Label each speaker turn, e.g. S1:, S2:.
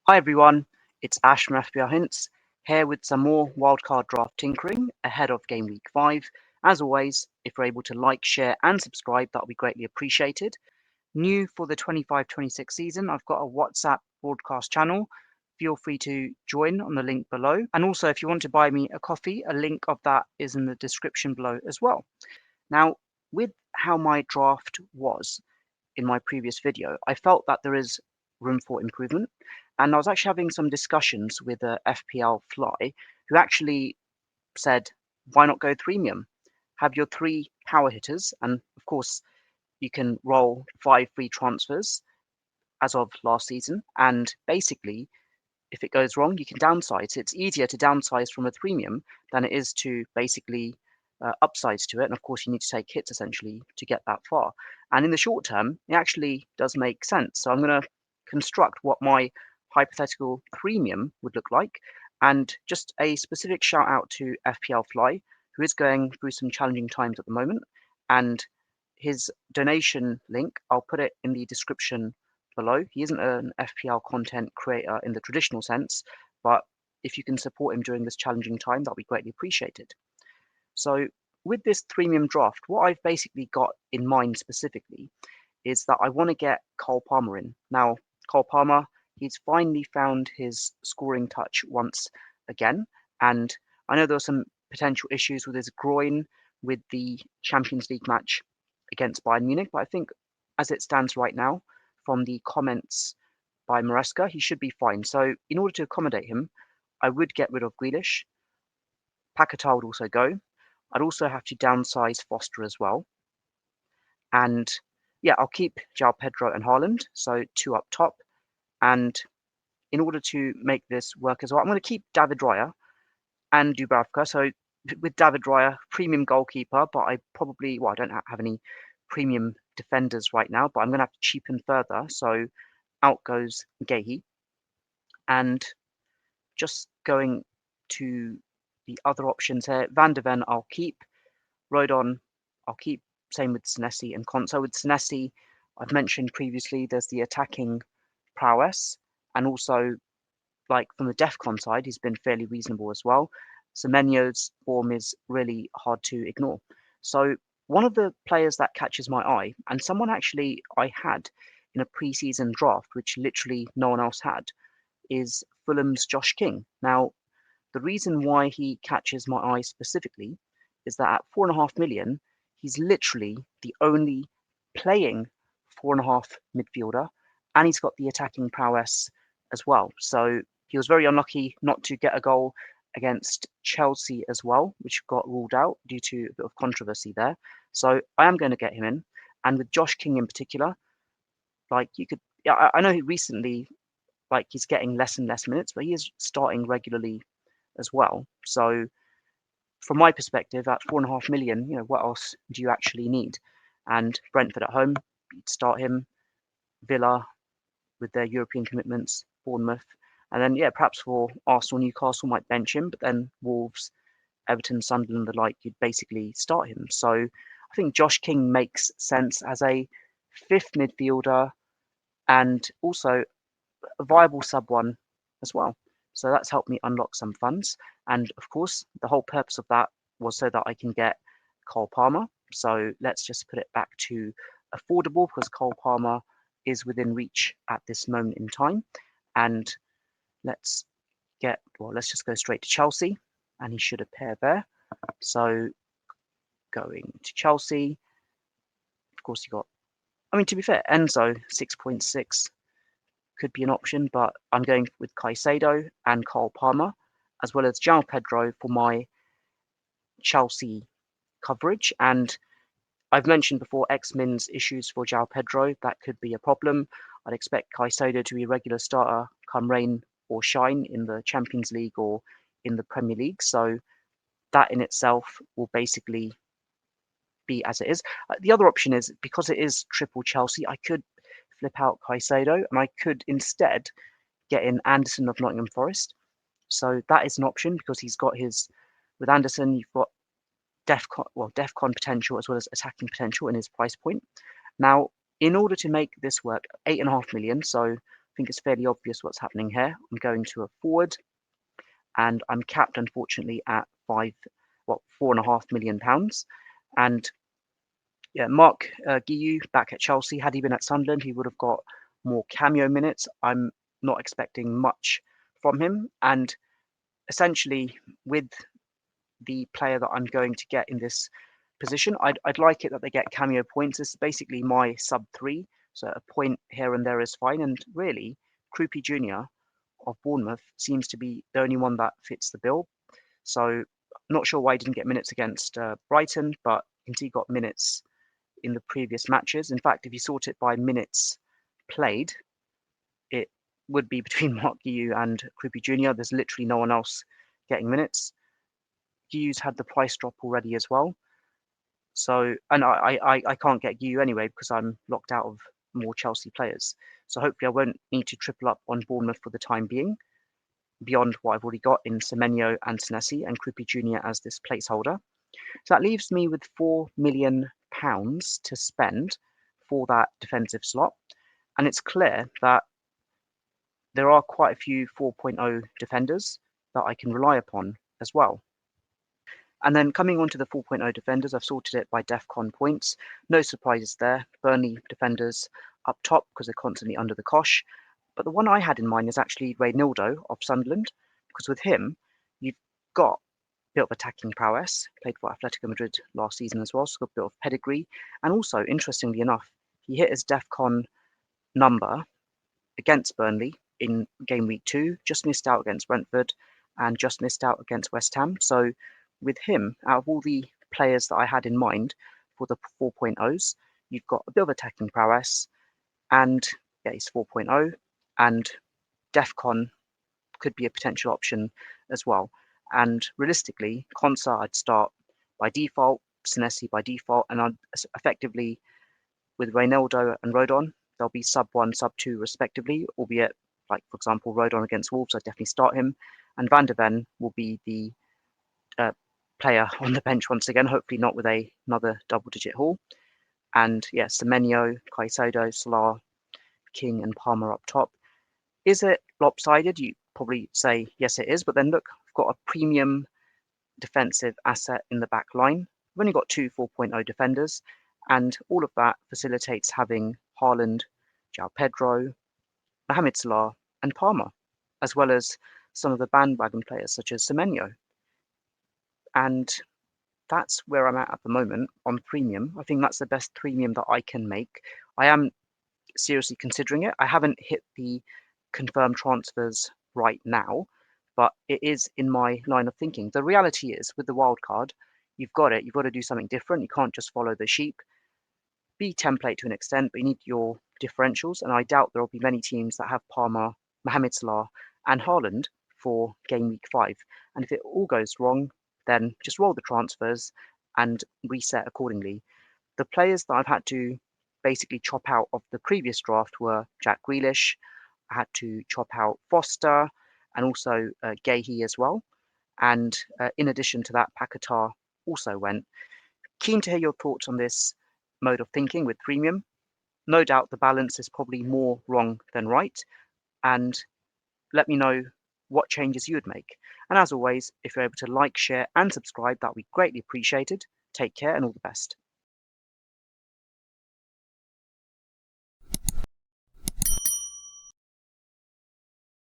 S1: Hi everyone, it's Ash from FPLHINTS, here with some more wildcard draft tinkering ahead of Gameweek 5. As always, if you're able to like, share and subscribe, that would be greatly appreciated. New for the 25-26 season, I've got a WhatsApp broadcast channel. Feel free to join on the link below. And also, if you want to buy me a coffee, a link of that is in the description below as well. Now, with how my draft was in my previous video, I felt that there is room for improvement. And I was actually having some discussions with FPL Fly, who actually said, why not go THREEMIUM? Have your 3 power hitters, and of course, you can roll 5 free transfers as of last season. And basically, if it goes wrong, you can downsize. It's easier to downsize from a THREEMIUM than it is to basically upsides to it. And of course, you need to take hits essentially to get that far. And in the short term, it actually does make sense. So I'm going to construct what my hypothetical THREEMIUM would look like. And just a specific shout out to FPL Fly, who is going through some challenging times at the moment. And his donation link, I'll put it in the description below. He isn't an FPL content creator in the traditional sense, but if you can support him during this challenging time, that'll be greatly appreciated. So with this THREEMIUM draft, what I've basically got in mind specifically is that I want to get Cole Palmer in. Now, Cole Palmer, he's finally found his scoring touch once again. And I know there were some potential issues with his groin with the Champions League match against Bayern Munich, but I think as it stands right now, from the comments by Maresca, he should be fine. So in order to accommodate him, I would get rid of Grealish. Paquetá would also go. I'd also have to downsize Foster as well. And yeah, I'll keep João Pedro and Haaland, so 2 up top. And in order to make this work as well, I'm going to keep David Raya and Dubravka. So with David Raya, premium goalkeeper, but I don't have any premium defenders right now, but I'm going to have to cheapen further. So out goes Gehi. And just going to the other options here, Van de Ven I'll keep, Rodon I'll keep, same with Senesi and Konsa. With Senesi, I've mentioned previously, there's the attacking prowess, and also like from the DEFCON side, he's been fairly reasonable as well. Semenyo's form is really hard to ignore. So one of the players that catches my eye, and someone actually I had in a preseason draft, which literally no one else had, is Fulham's Josh King. Now, the reason why he catches my eye specifically is that at 4.5 million, he's literally the only playing 4.5 midfielder, and he's got the attacking prowess as well. So he was very unlucky not to get a goal against Chelsea as well, which got ruled out due to a bit of controversy there. So I am going to get him in. And with Josh King in particular, like you could, I know he recently, like he's getting less and less minutes, but he is starting regularly as well. So from my perspective, at 4.5 million, what else do you actually need? And Brentford at home, you'd start him. Villa with their European commitments, Bournemouth, and then perhaps for Arsenal, Newcastle might bench him, but then Wolves, Everton, Sunderland, the like, you'd basically start him. So I think Josh King makes sense as a 5th midfielder and also a viable sub 1 as well. So that's helped me unlock some funds. And of course, the whole purpose of that was so that I can get Cole Palmer. So let's just put it back to affordable, because Cole Palmer is within reach at this moment in time. And let's just go straight to Chelsea, and he should appear there. So going to Chelsea, of course to be fair, Enzo 6.6 could be an option, but I'm going with Caicedo and Cole Palmer, as well as João Pedro for my Chelsea coverage. And I've mentioned before X-Min's issues for João Pedro. That could be a problem. I'd expect Caicedo to be a regular starter come rain or shine in the Champions League or in the Premier League. So that in itself will basically be as it is. The other option is, because it is triple Chelsea, I could flip out Caicedo and I could instead get in Anderson of Nottingham Forest. So that is an option, because he's got with Anderson, you've got DEFCON potential as well as attacking potential in his price point. Now, in order to make this work, 8.5 million, so think it's fairly obvious what's happening here. I'm going to a forward, and I'm capped, unfortunately, at £4.5 million. And yeah, Mark Guiu back at Chelsea. Had he been at Sunderland, he would have got more cameo minutes. I'm not expecting much from him. And essentially, with the player that I'm going to get in this position, I'd like it that they get cameo points. It's basically my sub 3. So a point here and there is fine. And really, Krupi Jr. of Bournemouth seems to be the only one that fits the bill. So I'm not sure why he didn't get minutes against Brighton, but he got minutes in the previous matches. In fact, if you sort it by minutes played, it would be between Mark Guiu and Krupi Jr. There's literally no one else getting minutes. Guiu's had the price drop already as well. So, and I can't get Guiu anyway because I'm locked out of more Chelsea players. So hopefully I won't need to triple up on Bournemouth for the time being, beyond what I've already got in Semenyo and Senesi and Krupi Jr. as this placeholder. So that leaves me with £4 million to spend for that defensive slot. And it's clear that there are quite a few 4.0 defenders that I can rely upon as well. And then coming on to the 4.0 defenders, I've sorted it by DEFCON points. No surprises there. Burnley defenders up top because they're constantly under the cosh. But the one I had in mind is actually Reynaldo of Sunderland, because with him, you've got a bit of attacking prowess, played for Atletico Madrid last season as well, so got a bit of pedigree. And also, interestingly enough, he hit his DEFCON number against Burnley in game week 2, just missed out against Brentford, and just missed out against West Ham. So with him, out of all the players that I had in mind for the 4.0s, you've got a bit of attacking prowess, and yeah, he's 4.0, and DEFCON could be a potential option as well. And realistically, Konsa I'd start by default, Senesi by default, and I'd effectively, with Reynaldo and Rodon, they'll be sub 1, sub 2 respectively, albeit, like for example, Rodon against Wolves, I'd definitely start him. And Van der Ven will be the player on the bench once again, hopefully not with another double-digit haul. And yeah, Semenyo, Caicedo, Salah, King and Palmer up top. Is it lopsided? You probably say yes, it is. But then look, I've got a premium defensive asset in the back line. We've only got 2 4.0 defenders, and all of that facilitates having Haaland, João Pedro, Mohamed Salah, and Palmer, as well as some of the bandwagon players such as Semenyo. And that's where I'm at the moment on premium. I think that's the best premium that I can make. I am seriously considering it. I haven't hit the confirmed transfers right now, but it is in my line of thinking. The reality is, with the wildcard, you've got to do something different. You can't just follow the sheep. Be template to an extent, but you need your differentials, and I doubt there will be many teams that have Palmer, Mohamed Salah, and Haaland for game week 5. And if it all goes wrong, then just roll the transfers and reset accordingly. The players that I've had to basically chop out of the previous draft were Jack Grealish. I had to chop out Foster and also Gahey as well. And in addition to that, Paquetá also went. Keen to hear your thoughts on this mode of thinking with premium. No doubt the balance is probably more wrong than right. And let me know what changes you would make. And as always, if you're able to like, share, and subscribe, that would be greatly appreciated. Take care and all the best.